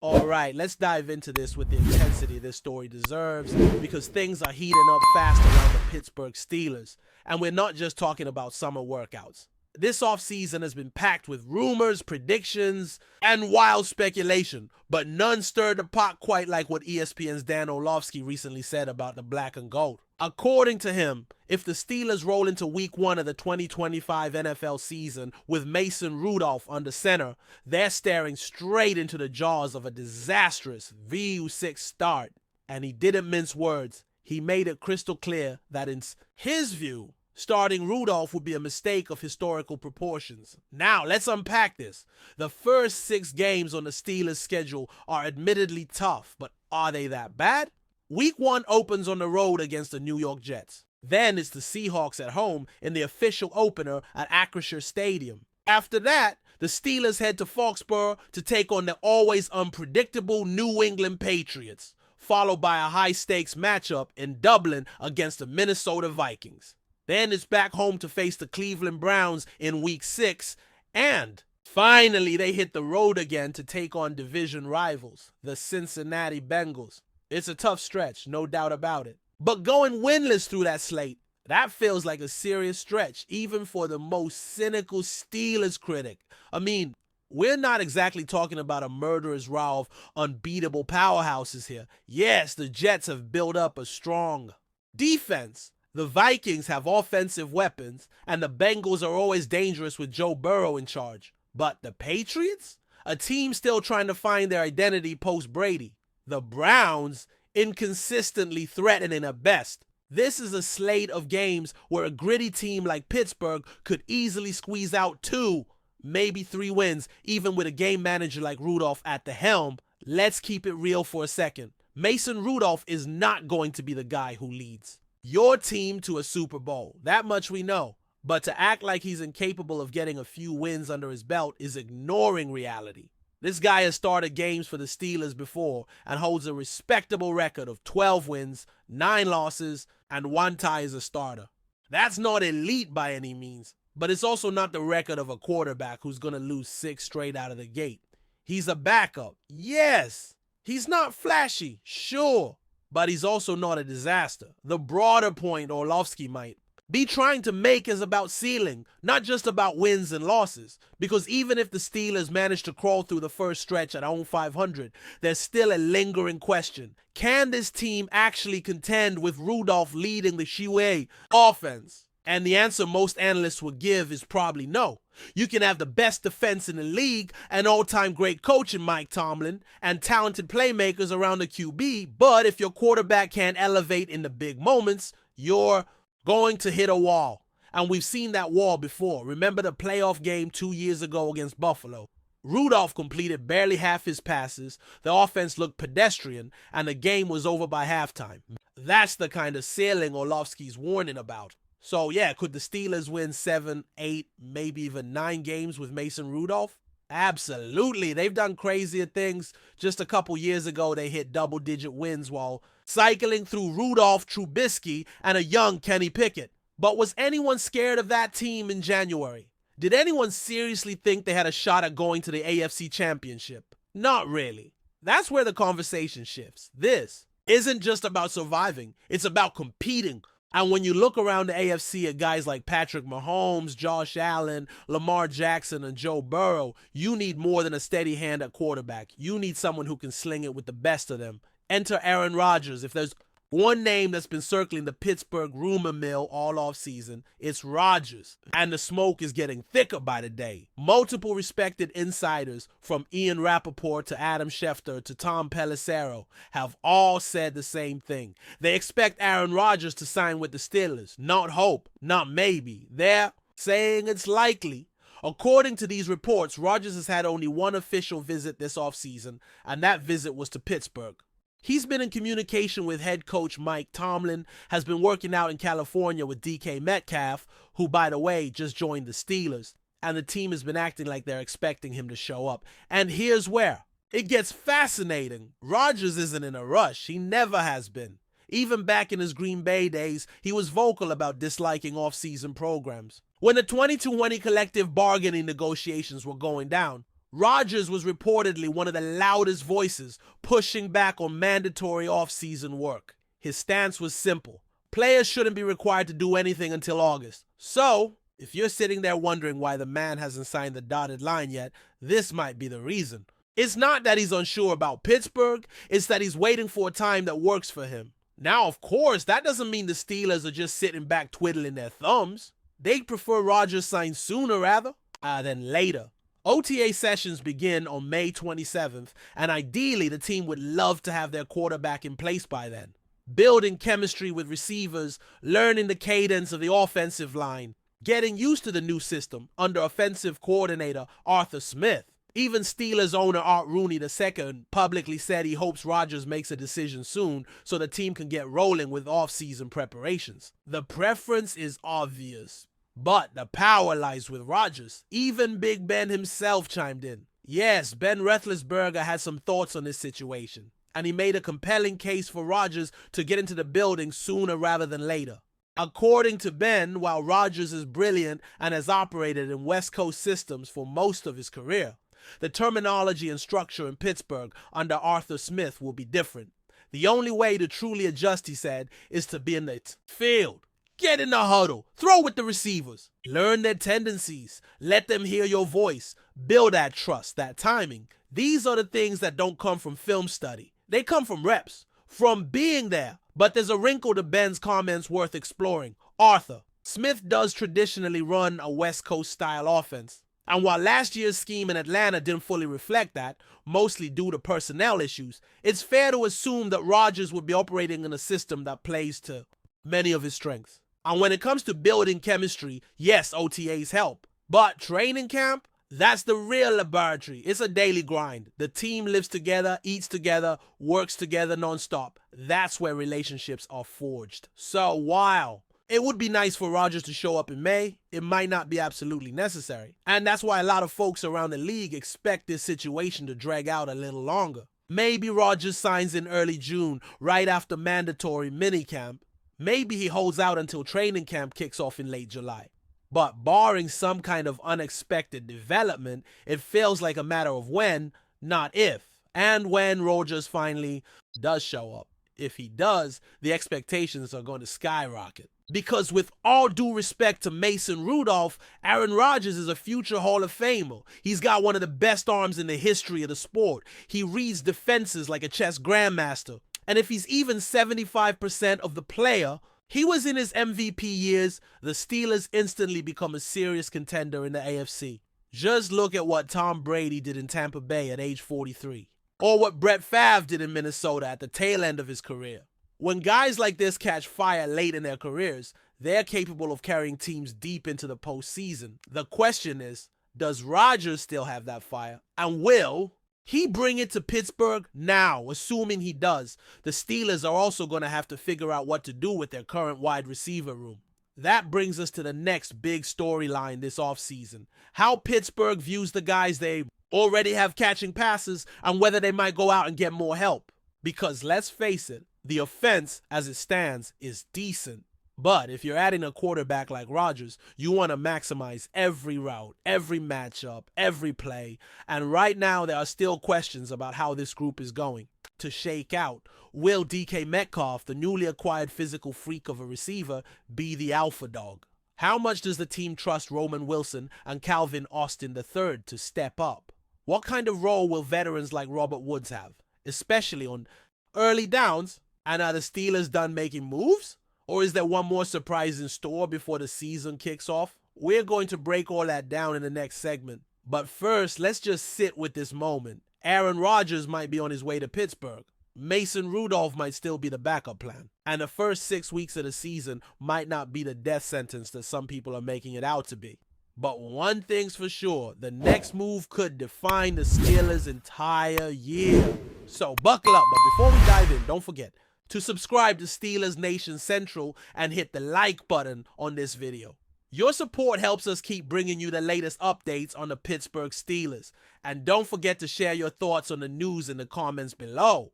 All right, let's dive into this with the intensity this story deserves because things are heating up fast around the Pittsburgh Steelers. And we're not just talking about summer workouts. This offseason has been packed with rumors, predictions, and wild speculation, but none stirred the pot quite like what ESPN's Dan Orlovsky recently said about the black and gold. According to him, if the Steelers roll into week 1 of the 2025 NFL season with Mason Rudolph under center, they're staring straight into the jaws of a disastrous VU6 start. And he didn't mince words. He made it crystal clear that in his view, starting Rudolph would be a mistake of historical proportions. Now, let's unpack this. The first 6 games on the Steelers' schedule are admittedly tough, but are they that bad? Week 1 opens on the road against the New York Jets. Then it's the Seahawks at home in the official opener at Acrisure Stadium. After that, the Steelers head to Foxborough to take on the always unpredictable New England Patriots, followed by a high-stakes matchup in Dublin against the Minnesota Vikings. Then it's back home to face the Cleveland Browns in Week 6, and finally they hit the road again to take on division rivals, the Cincinnati Bengals. It's a tough stretch, no doubt about it. But going winless through that slate, that feels like a serious stretch, even for the most cynical Steelers critic. I mean, we're not exactly talking about a murderer's row of unbeatable powerhouses here. Yes, the Jets have built up a strong defense. The Vikings have offensive weapons, and the Bengals are always dangerous with Joe Burrow in charge. But the Patriots? A team still trying to find their identity post-Brady. The Browns, inconsistently threatening at best. This is a slate of games where a gritty team like Pittsburgh could easily squeeze out 2, maybe 3 wins, even with a game manager like Rudolph at the helm. Let's keep it real for a second. Mason Rudolph is not going to be the guy who leads your team to a Super Bowl. That much we know. But to act like he's incapable of getting a few wins under his belt is ignoring reality. This guy has started games for the Steelers before and holds a respectable record of 12 wins, 9 losses, and 1 tie as a starter. That's not elite by any means, but it's also not the record of a quarterback who's going to lose 6 straight out of the gate. He's a backup, yes. He's not flashy, sure, but he's also not a disaster. The broader point Orlovsky might be trying to make is about ceiling, not just about wins and losses. Because even if the Steelers manage to crawl through the first stretch at own 500, there's still a lingering question. Can this team actually contend with Rudolph leading the Shiwei offense? And the answer most analysts would give is probably no. You can have the best defense in the league, an all-time great coach in Mike Tomlin, and talented playmakers around the QB, but if your quarterback can't elevate in the big moments, you're going to hit a wall. And we've seen that wall before. Remember the playoff game 2 years ago against Buffalo? Rudolph completed barely half his passes, the offense looked pedestrian, and the game was over by halftime. That's the kind of ceiling Orlovsky's warning about. So yeah, could the Steelers win 7, 8, maybe even 9 games with Mason Rudolph? Absolutely. They've done crazier things. Just a couple years ago, they hit double-digit wins while cycling through Rudolph, Trubisky, and a young Kenny Pickett. But was anyone scared of that team in January? Did anyone seriously think they had a shot at going to the AFC Championship? Not really. That's where the conversation shifts. This isn't just about surviving. It's about competing. And when you look around the AFC at guys like Patrick Mahomes, Josh Allen, Lamar Jackson, and Joe Burrow, you need more than a steady hand at quarterback. You need someone who can sling it with the best of them. Enter Aaron Rodgers. If there's one name that's been circling the Pittsburgh rumor mill all offseason, it's Rodgers. And the smoke is getting thicker by the day. Multiple respected insiders, from Ian Rappaport to Adam Schefter to Tom Pelissero, have all said the same thing. They expect Aaron Rodgers to sign with the Steelers. Not hope, not maybe. They're saying it's likely. According to these reports, Rodgers has had only one official visit this offseason, and that visit was to Pittsburgh. He's been in communication with head coach Mike Tomlin, has been working out in California with DK Metcalf, who, by the way, just joined the Steelers, and the team has been acting like they're expecting him to show up. And here's where it gets fascinating. Rodgers isn't in a rush. He never has been. Even back in his Green Bay days, he was vocal about disliking off-season programs. When the 2020 collective bargaining negotiations were going down, Rodgers was reportedly one of the loudest voices pushing back on mandatory off-season work. His stance was simple. Players shouldn't be required to do anything until August. So, if you're sitting there wondering why the man hasn't signed the dotted line yet, this might be the reason. It's not that he's unsure about Pittsburgh, it's that he's waiting for a time that works for him. Now, of course, that doesn't mean the Steelers are just sitting back twiddling their thumbs. They'd prefer Rodgers signed sooner rather than later. OTA sessions begin on May 27th, and ideally the team would love to have their quarterback in place by then. Building chemistry with receivers, learning the cadence of the offensive line, getting used to the new system under offensive coordinator Arthur Smith. Even Steelers owner Art Rooney II publicly said he hopes Rodgers makes a decision soon so the team can get rolling with off-season preparations. The preference is obvious, but the power lies with Rodgers. Even Big Ben himself chimed in. Yes, Ben Roethlisberger had some thoughts on this situation, and he made a compelling case for Rodgers to get into the building sooner rather than later. According to Ben, while Rodgers is brilliant and has operated in West Coast systems for most of his career, the terminology and structure in Pittsburgh under Arthur Smith will be different. The only way to truly adjust, he said, is to be in the field. Get in the huddle. Throw with the receivers. Learn their tendencies. Let them hear your voice. Build that trust, that timing. These are the things that don't come from film study. They come from reps, from being there. But there's a wrinkle to Ben's comments worth exploring. Arthur, Smith does traditionally run a West Coast style offense. And while last year's scheme in Atlanta didn't fully reflect that, mostly due to personnel issues, it's fair to assume that Rodgers would be operating in a system that plays to many of his strengths. And when it comes to building chemistry, yes, OTAs help. But training camp, that's the real laboratory. It's a daily grind. The team lives together, eats together, works together nonstop. That's where relationships are forged. So while it would be nice for Rodgers to show up in May, it might not be absolutely necessary. And that's why a lot of folks around the league expect this situation to drag out a little longer. Maybe Rodgers signs in early June, right after mandatory minicamp. Maybe he holds out until training camp kicks off in late July. But barring some kind of unexpected development, it feels like a matter of when, not if. And when Rodgers finally does show up. If he does, the expectations are going to skyrocket. Because with all due respect to Mason Rudolph, Aaron Rodgers is a future Hall of Famer. He's got one of the best arms in the history of the sport. He reads defenses like a chess grandmaster. And if he's even 75% of the player he was in his MVP years, the Steelers instantly become a serious contender in the AFC. Just look at what Tom Brady did in Tampa Bay at age 43. Or what Brett Favre did in Minnesota at the tail end of his career. When guys like this catch fire late in their careers, they're capable of carrying teams deep into the postseason. The question is, does Rodgers still have that fire? And will he bring it to Pittsburgh? Now, assuming he does, the Steelers are also going to have to figure out what to do with their current wide receiver room. That brings us to the next big storyline this offseason. How Pittsburgh views the guys they already have catching passes and whether they might go out and get more help. Because let's face it, the offense as it stands is decent. But if you're adding a quarterback like Rodgers, you want to maximize every route, every matchup, every play. And right now, there are still questions about how this group is going to shake out. Will DK Metcalf, the newly acquired physical freak of a receiver, be the alpha dog? How much does the team trust Roman Wilson and Calvin Austin III to step up? What kind of role will veterans like Robert Woods have, especially on early downs? And are the Steelers done making moves? Or is there one more surprise in store before the season kicks off? We're going to break all that down in the next segment. But first, let's just sit with this moment. Aaron Rodgers might be on his way to Pittsburgh. Mason Rudolph might still be the backup plan. And the first 6 weeks of the season might not be the death sentence that some people are making it out to be. But one thing's for sure, the next move could define the Steelers' entire year. So buckle up, but before we dive in, don't forget to subscribe to Steelers Nation Central and hit the like button on this video. Your support helps us keep bringing you the latest updates on the Pittsburgh Steelers. And don't forget to share your thoughts on the news in the comments below.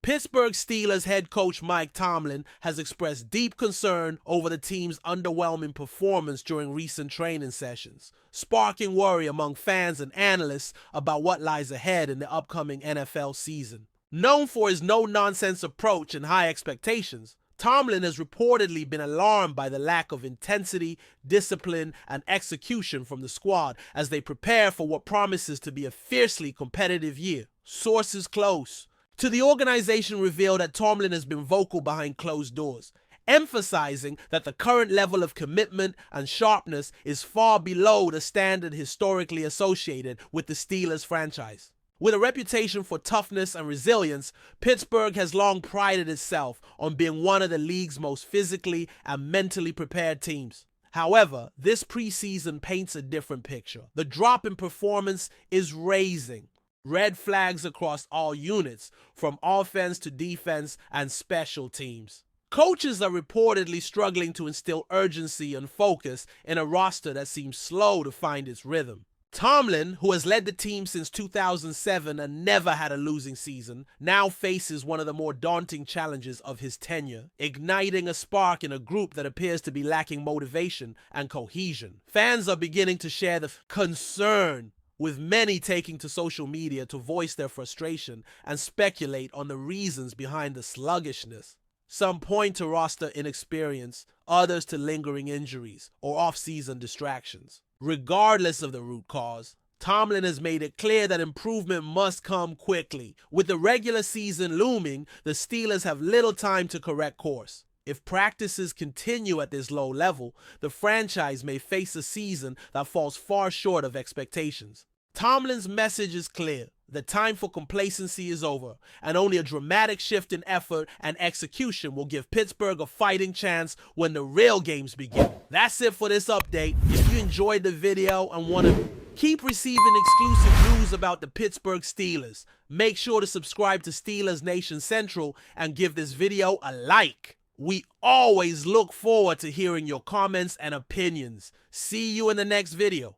Pittsburgh Steelers head coach Mike Tomlin has expressed deep concern over the team's underwhelming performance during recent training sessions, sparking worry among fans and analysts about what lies ahead in the upcoming NFL season. Known for his no-nonsense approach and high expectations, Tomlin has reportedly been alarmed by the lack of intensity, discipline, and execution from the squad as they prepare for what promises to be a fiercely competitive year. Sources close to the organization reveal that Tomlin has been vocal behind closed doors, emphasizing that the current level of commitment and sharpness is far below the standard historically associated with the Steelers franchise. With a reputation for toughness and resilience, Pittsburgh has long prided itself on being one of the league's most physically and mentally prepared teams. However, this preseason paints a different picture. The drop in performance is raising red flags across all units, from offense to defense and special teams. Coaches are reportedly struggling to instill urgency and focus in a roster that seems slow to find its rhythm. Tomlin, who has led the team since 2007 and never had a losing season, now faces one of the more daunting challenges of his tenure, igniting a spark in a group that appears to be lacking motivation and cohesion. Fans are beginning to share the concern, with many taking to social media to voice their frustration and speculate on the reasons behind the sluggishness. Some point to roster inexperience, others to lingering injuries or off-season distractions. Regardless of the root cause, Tomlin has made it clear that improvement must come quickly. With the regular season looming, the Steelers have little time to correct course. If practices continue at this low level, the franchise may face a season that falls far short of expectations. Tomlin's message is clear. The time for complacency is over, and only a dramatic shift in effort and execution will give Pittsburgh a fighting chance when the real games begin. That's it for this update. If you enjoyed the video and want to keep receiving exclusive news about the Pittsburgh Steelers, make sure to subscribe to Steelers Nation Central and give this video a like. We always look forward to hearing your comments and opinions. See you in the next video.